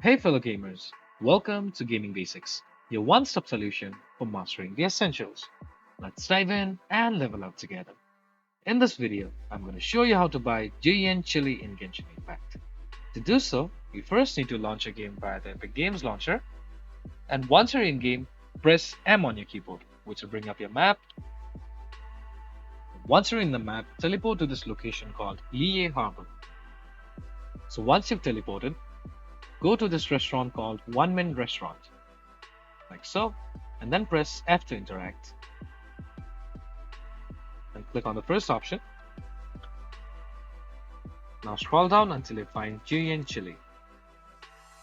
Hey fellow gamers, welcome to Gaming Basics, your one-stop solution for mastering the essentials. Let's dive in and level up together. In this video, I'm going to show you how to buy Jueyun Chili in Genshin Impact. To do so, you first need to launch a game via the Epic Games launcher, and once you're in game, press M on your keyboard, which will bring up your map. Once you're in the map, teleport to this location called Liye Harbor. So once you've teleported, go to this restaurant called One Min Restaurant, like so, and then press F to interact. And click on the first option. Now scroll down until you find Jueyun Chili,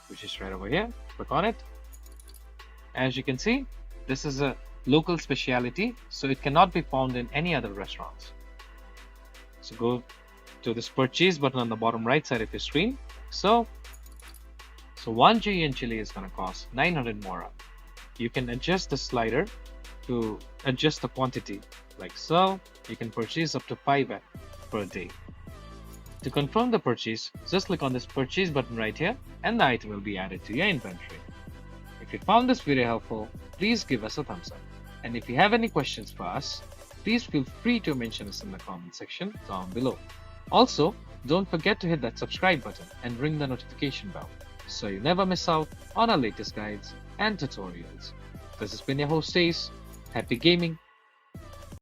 which is right over here. Click on it. As you can see, this is a local specialty, so it cannot be found in any other restaurants. So go to this purchase button on the bottom right side of your screen. So one Jueyun Chili is going to cost 900 Mora. You can adjust the slider to adjust the quantity, like so. You can purchase up to 5 per day. To confirm the purchase, just click on this purchase button right here and the item will be added to your inventory. If you found this video helpful, please give us a thumbs up. And if you have any questions for us, please feel free to mention us in the comment section down below. Also, don't forget to hit that subscribe button and ring the notification bell, so you never miss out on our latest guides and tutorials. This has been your host Ace. Happy gaming